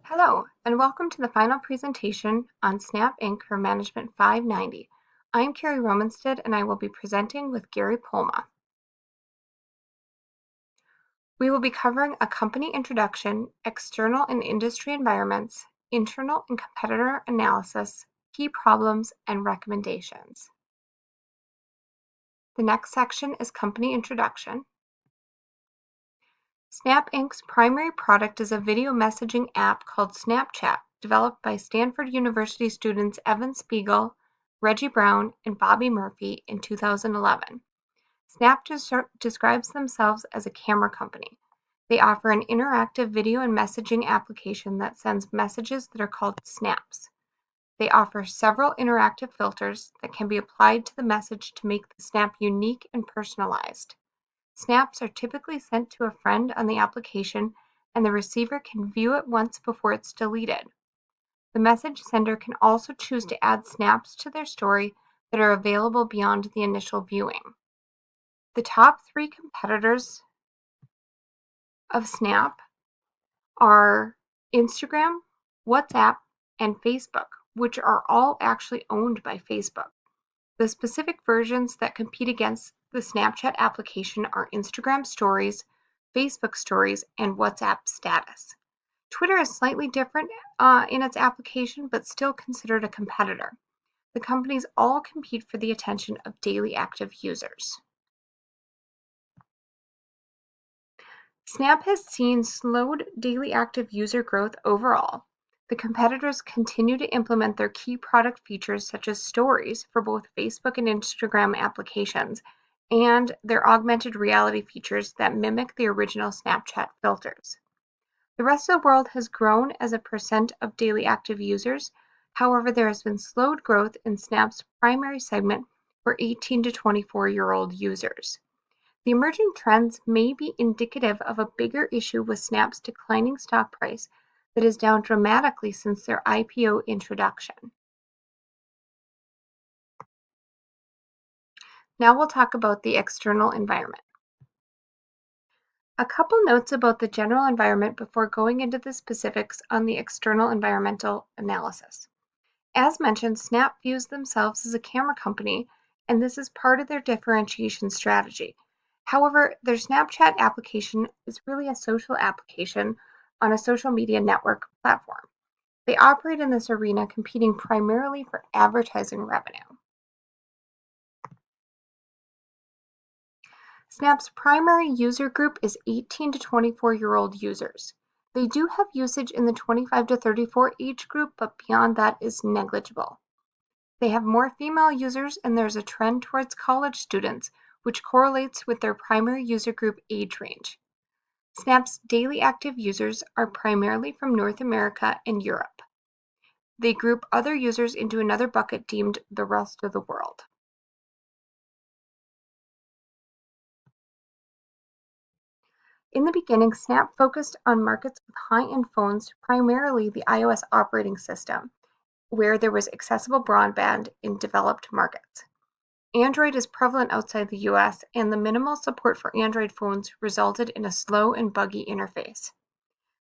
Hello, and welcome to the final presentation on Snap Inc. for Management 590. I'm Carrie Romundstad, and I will be presenting with Gary Polma. We will be covering a company introduction, external and industry environments, internal and competitor analysis, key problems, and recommendations. The next section is company introduction. Snap Inc.'s primary product is a video messaging app called Snapchat, developed by Stanford University students Evan Spiegel, Reggie Brown, and Bobby Murphy in 2011. Snap describes themselves as a camera company. They offer an interactive video and messaging application that sends messages that are called snaps. They offer several interactive filters that can be applied to the message to make the snap unique and personalized. Snaps are typically sent to a friend on the application, and the receiver can view it once before it's deleted. The message sender can also choose to add snaps to their story that are available beyond the initial viewing. The top three competitors of Snap are Instagram, WhatsApp, and Facebook, which are all actually owned by Facebook. The specific versions that compete against the Snapchat application are Instagram Stories, Facebook Stories, and WhatsApp Status. Twitter is slightly different in its application, but still considered a competitor. The companies all compete for the attention of daily active users. Snap has seen slowed daily active user growth overall. The competitors continue to implement their key product features such as Stories for both Facebook and Instagram applications, and their augmented reality features that mimic the original Snapchat filters. The rest of the world has grown as a percent of daily active users. However, there has been slowed growth in Snap's primary segment for 18 to 24-year-old users. The emerging trends may be indicative of a bigger issue with Snap's declining stock price that is down dramatically since their IPO introduction. Now we'll talk about the external environment. A couple notes about the general environment before going into the specifics on the external environmental analysis. As mentioned, Snap views themselves as a camera company, and this is part of their differentiation strategy. However, their Snapchat application is really a social application on a social media network platform. They operate in this arena competing primarily for advertising revenue. Snap's primary user group is 18 to 24-year-old users. They do have usage in the 25 to 34 age group, but beyond that is negligible. They have more female users, and there's a trend towards college students, which correlates with their primary user group age range. Snap's daily active users are primarily from North America and Europe. They group other users into another bucket deemed the rest of the world. In the beginning, Snap focused on markets with high-end phones, primarily the iOS operating system, where there was accessible broadband in developed markets. Android is prevalent outside the US, and the minimal support for Android phones resulted in a slow and buggy interface.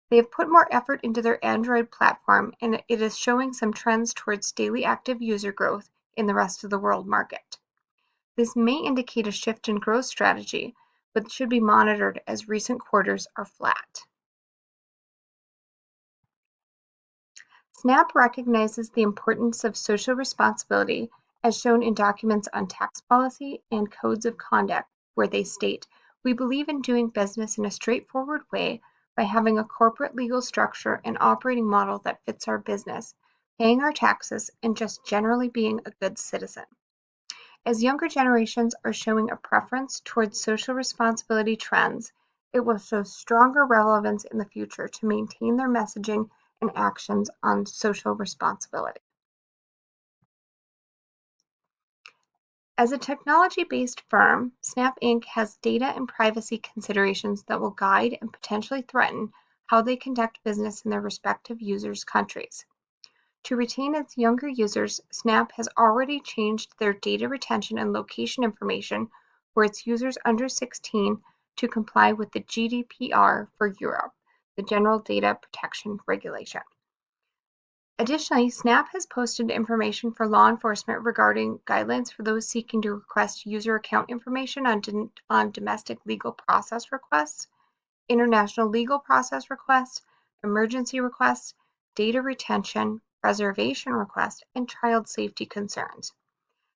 They have put more effort into their Android platform, and it is showing some trends towards daily active user growth in the rest of the world market. This may indicate a shift in growth strategy, but should be monitored as recent quarters are flat. Snap recognizes the importance of social responsibility as shown in documents on tax policy and codes of conduct, where they state, "We believe in doing business in a straightforward way by having a corporate legal structure and operating model that fits our business, paying our taxes, and just generally being a good citizen." As younger generations are showing a preference towards social responsibility trends, it will show stronger relevance in the future to maintain their messaging and actions on social responsibility. As a technology-based firm, Snap Inc. has data and privacy considerations that will guide and potentially threaten how they conduct business in their respective users' countries. To retain its younger users, Snap has already changed their data retention and location information for its users under 16 to comply with the GDPR for Europe, the General Data Protection Regulation. Additionally, Snap has posted information for law enforcement regarding guidelines for those seeking to request user account information on domestic legal process requests, international legal process requests, emergency requests, data retention, preservation requests, and child safety concerns.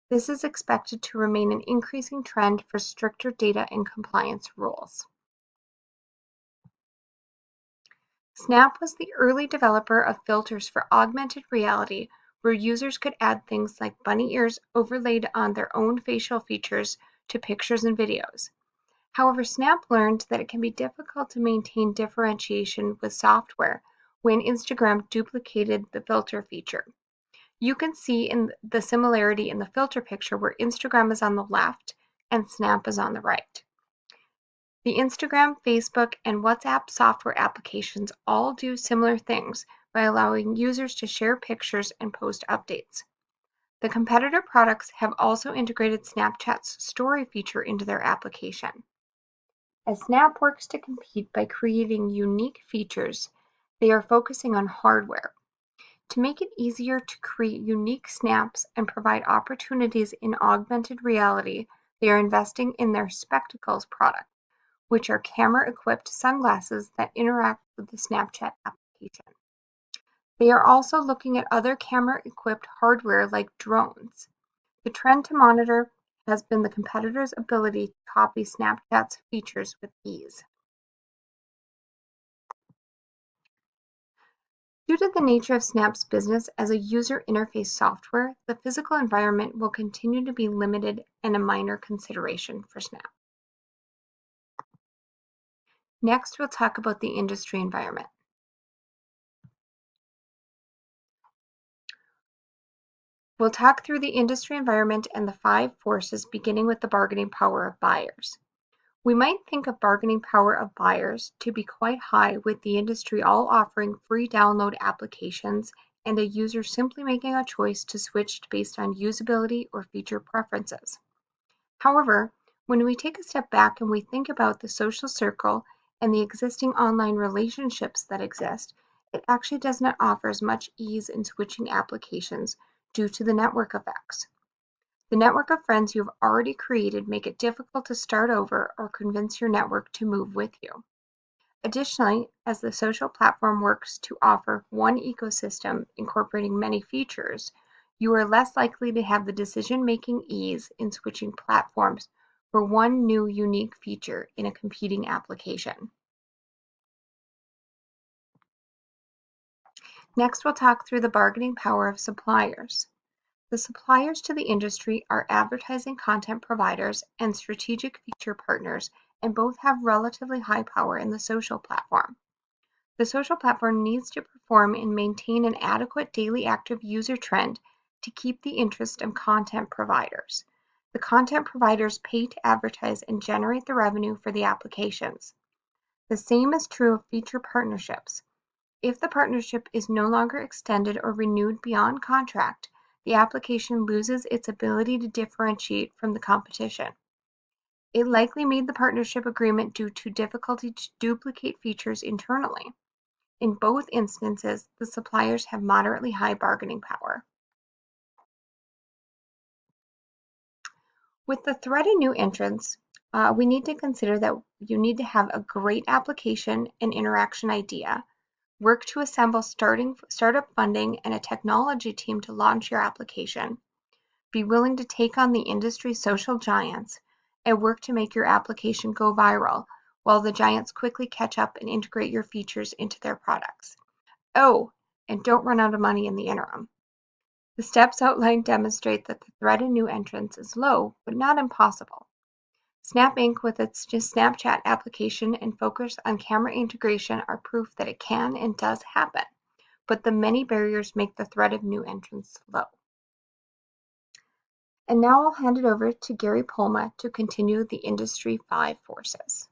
This is expected to remain an increasing trend for stricter data and compliance rules. Snap was the early developer of filters for augmented reality, where users could add things like bunny ears overlaid on their own facial features to pictures and videos. However, Snap learned that it can be difficult to maintain differentiation with software when Instagram duplicated the filter feature. You can see in the similarity in the filter picture where Instagram is on the left and Snap is on the right. The Instagram, Facebook, and WhatsApp software applications all do similar things by allowing users to share pictures and post updates. The competitor products have also integrated Snapchat's story feature into their application. As Snap works to compete by creating unique features, they are focusing on hardware. To make it easier to create unique snaps and provide opportunities in augmented reality, they are investing in their Spectacles product, which are camera-equipped sunglasses that interact with the Snapchat application. They are also looking at other camera-equipped hardware like drones. The trend to monitor has been the competitors' ability to copy Snapchat's features with ease. Due to the nature of Snap's business as a user interface software, the physical environment will continue to be limited and a minor consideration for Snap. Next, we'll talk about the industry environment. We'll talk through the industry environment and the 5 forces, beginning with the bargaining power of buyers. We might think of bargaining power of buyers to be quite high, with the industry all offering free download applications and a user simply making a choice to switch based on usability or feature preferences. However, when we take a step back and we think about the social circle and the existing online relationships that exist, it actually does not offer as much ease in switching applications due to the network effects. The network of friends you have already created make it difficult to start over or convince your network to move with you. Additionally, as the social platform works to offer one ecosystem incorporating many features, you are less likely to have the decision-making ease in switching platforms for one new unique feature in a competing application. Next, we'll talk through the bargaining power of suppliers. The suppliers to the industry are advertising content providers and strategic feature partners, and both have relatively high power in the social platform. The social platform needs to perform and maintain an adequate daily active user trend to keep the interest of content providers. The content providers pay to advertise and generate the revenue for the applications. The same is true of feature partnerships. If the partnership is no longer extended or renewed beyond contract, the application loses its ability to differentiate from the competition. It likely made the partnership agreement due to difficulty to duplicate features internally. In both instances, the suppliers have moderately high bargaining power. With the threat of new entrants, we need to consider that you need to have a great application and interaction idea, work to assemble startup funding and a technology team to launch your application, be willing to take on the industry social giants, and work to make your application go viral while the giants quickly catch up and integrate your features into their products. Oh, and don't run out of money in the interim. The steps outlined demonstrate that the threat of new entrants is low, but not impossible. Snap Inc. with its Snapchat application and focus on camera integration are proof that it can and does happen, but the many barriers make the threat of new entrants low. And now I'll hand it over to Gary Polma to continue the Industry 5 forces.